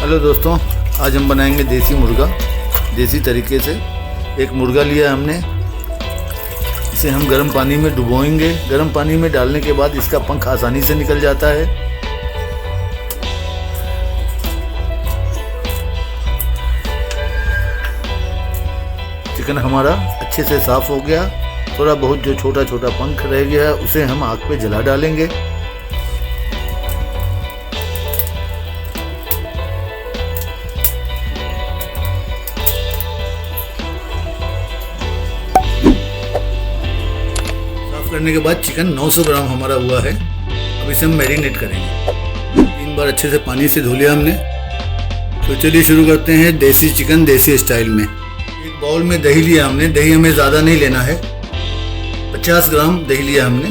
Hello दोस्तों, आज हम बनाएंगे देसी मुर्गा। देसी तरीके से एक मुर्गा लिया हमने, इसे हम गर्म पानी में डुबोएंगे। गर्म पानी में डालने के बाद इसका पंख आसानी से निकल जाता है। चिकन हमारा अच्छे से साफ हो गया। थोड़ा बहुत जो छोटा छोटा पंख रह गया उसे हम आग पे जला डालेंगे। करने के बाद चिकन 900 ग्राम हमारा हुआ है। अब इसे हम मैरिनेट करेंगे। 3 बार अच्छे से पानी से धो लिया हमने। तो चलिए शुरू करते हैं देसी चिकन देसी स्टाइल में। एक बाउल में दही लिया हमने। दही हमें ज़्यादा नहीं लेना है, 50 ग्राम दही लिया हमने।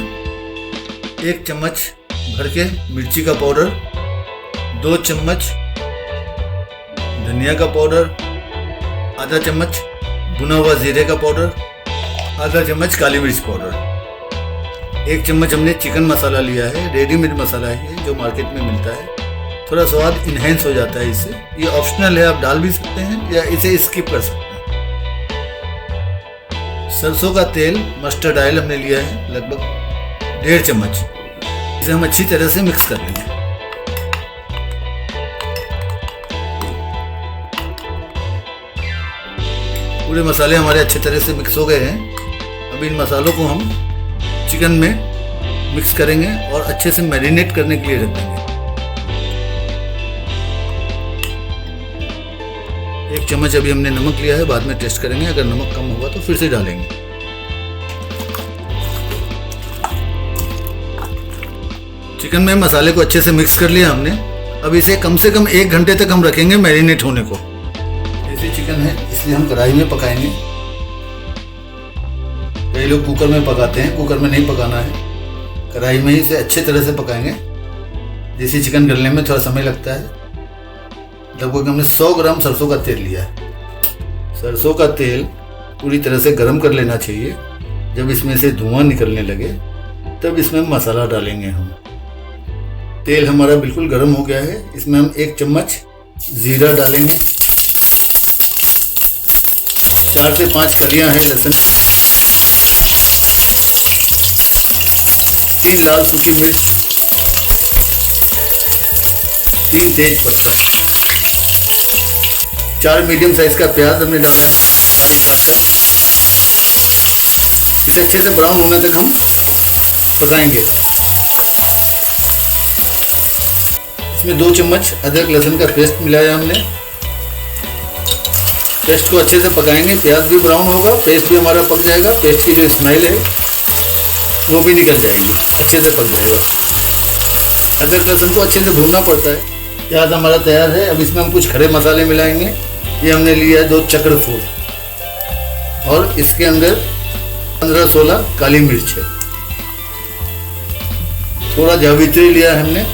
1 चम्मच भर के मिर्ची का पाउडर, 2 चम्मच धनिया का पाउडर, आधा चम्मच भुना हुआ जीरे का पाउडर, आधा चम्मच काली मिर्च पाउडर, 1 चम्मच हमने चिकन मसाला लिया है। रेडीमेड मसाला है जो मार्केट में मिलता है। थोड़ा स्वाद इन्हेंस हो जाता है इससे। ये ऑप्शनल है, आप डाल भी सकते हैं या इसे स्किप कर सकते हैं। सरसों का तेल, मस्टर्ड ऑयल हमने लिया है लगभग 1.5 चम्मच। इसे हम अच्छी तरह से मिक्स कर लेंगे। पूरे मसाले हमारे अच्छी तरह से मिक्स हो गए हैं। अब इन मसालों को हम चिकन में मिक्स करेंगे और अच्छे से मैरिनेट करने के लिए रख देंगे। 1 चम्मच अभी हमने नमक लिया है, बाद में टेस्ट करेंगे। अगर नमक कम होगा तो फिर से डालेंगे। चिकन में मसाले को अच्छे से मिक्स कर लिया हमने। अब इसे कम से कम 1 घंटे तक हम रखेंगे मैरिनेट होने को। देसी चिकन है इसलिए हम कढ़ाई में पकाएंगे। कई लोग कुकर में पकाते हैं, कुकर में नहीं पकाना है, कढ़ाई में ही इसे अच्छे तरह से पकाएंगे। देसी चिकन गलने में थोड़ा समय लगता है। लगभग हमने 100 ग्राम सरसों का तेल लिया है। सरसों का तेल पूरी तरह से गर्म कर लेना चाहिए। जब इसमें से धुआं निकलने लगे तब इसमें मसाला डालेंगे हम। तेल हमारा बिल्कुल गर्म हो गया है। इसमें हम 1 चम्मच जीरा डालेंगे, 4 से 5 कलियां हैं लहसुन, 3 लाल सूखी मिर्च, 3 तेज पत्ता, 4 मीडियम साइज का प्याज हमने डाला है बारीक काटकर। इसे अच्छे से ब्राउन होने तक हम पकाएंगे। इसमें 2 चम्मच अदरक लहसुन का पेस्ट मिलाया हमने। पेस्ट को अच्छे से पकाएंगे। प्याज भी ब्राउन होगा, पेस्ट भी हमारा पक जाएगा। पेस्ट की जो स्मेल है वो भी निकल जाएगी, अच्छे से पक जाएगा। अदरक लहसुन को अच्छे से भूनना पड़ता है। प्याज हमारा तैयार है। अब इसमें हम कुछ खड़े मसाले मिलाएंगे। ये हमने लिया है 2 चक्र फूल और इसके अंदर 15-16 काली मिर्च है। थोड़ा जावित्री लिया है हमने।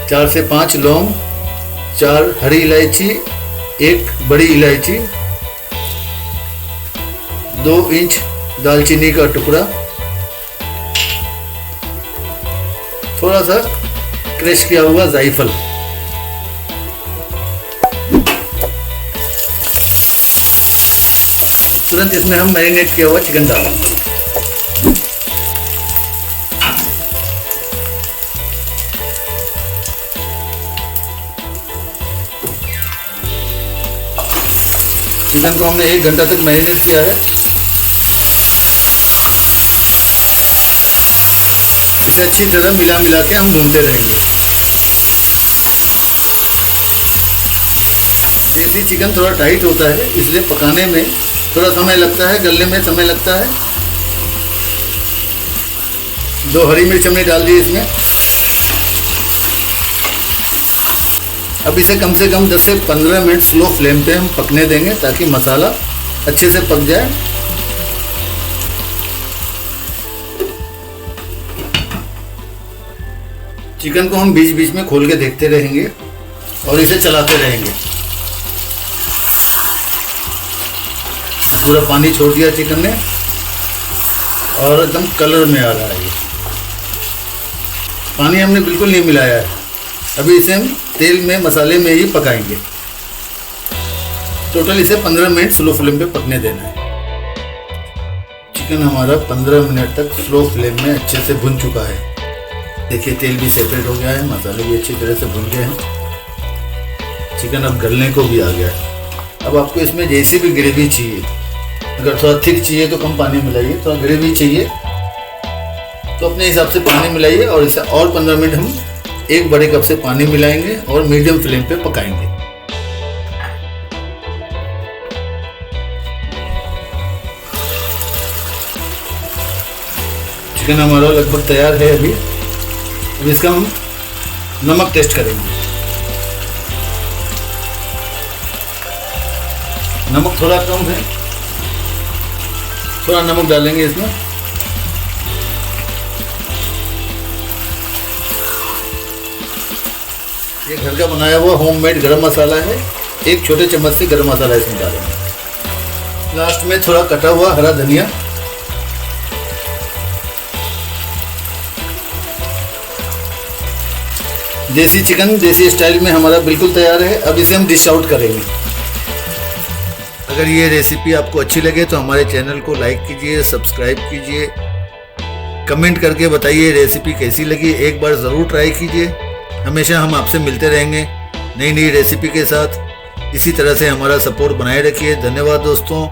चार से 5 लौंग, 4 हरी इलायची, 1 बड़ी इलायची, 2 इंच दालचीनी का टुकड़ा, थोड़ा सा क्रश किया हुआ जायफल। तुरंत इसमें हम मैरिनेट किया हुआ चिकन डालेंगे। चिकन को हमने 1 घंटा तक मैरिनेट किया है। इसे अच्छी तरह मिला मिला के हम भूनते रहेंगे। देसी चिकन थोड़ा टाइट होता है इसलिए पकाने में थोड़ा समय लगता है, गलने में समय लगता है। 2 हरी मिर्च हमने डाल दी इसमें। अब इसे कम से कम 10 से 15 मिनट स्लो फ्लेम पे हम पकने देंगे ताकि मसाला अच्छे से पक जाए। चिकन को हम बीच बीच में खोल के देखते रहेंगे और इसे चलाते रहेंगे। पूरा पानी छोड़ दिया चिकन ने। और एकदम कलर में आ रहा है। ये पानी हमने बिल्कुल नहीं मिलाया है। अभी इसे हम तेल में मसाले में ही पकाएंगे। टोटल इसे 15 मिनट स्लो फ्लेम पे पकने देना है। चिकन हमारा 15 मिनट तक स्लो फ्लेम में अच्छे से भुन चुका है। देखिए तेल भी सेपरेट हो गया है, मसाले भी अच्छी तरह से भुन गए हैं, चिकन अब गलने को भी आ गया है। अब आपको इसमें जैसी भी ग्रेवी चाहिए, अगर थोड़ा थिक चाहिए तो कम पानी मिलाइए, थोड़ा ग्रेवी चाहिए तो अपने हिसाब से पानी मिलाइए। और इसे और 15 मिनट हम 1 बड़े कप से पानी मिलाएंगे और मीडियम फ्लेम पे पकाएंगे। चिकन हमारा लगभग तैयार है अभी। अब इसका हम नमक टेस्ट करेंगे। नमक थोड़ा कम है, थोड़ा नमक डालेंगे इसमें। ये घर का बनाया हुआ होममेड गरम मसाला है। 1 छोटे चम्मच से गरम मसाला इसमें डालेंगे। लास्ट में थोड़ा कटा हुआ हरा धनिया। देसी चिकन देसी स्टाइल में हमारा बिल्कुल तैयार है। अब इसे हम डिश आउट करेंगे। अगर ये रेसिपी आपको अच्छी लगे तो हमारे चैनल को लाइक कीजिए, सब्सक्राइब कीजिए, कमेंट करके बताइए रेसिपी कैसी लगी। एक बार ज़रूर ट्राई कीजिए। हमेशा हम आपसे मिलते रहेंगे नई नई रेसिपी के साथ। इसी तरह से हमारा सपोर्ट बनाए रखिए। धन्यवाद दोस्तों।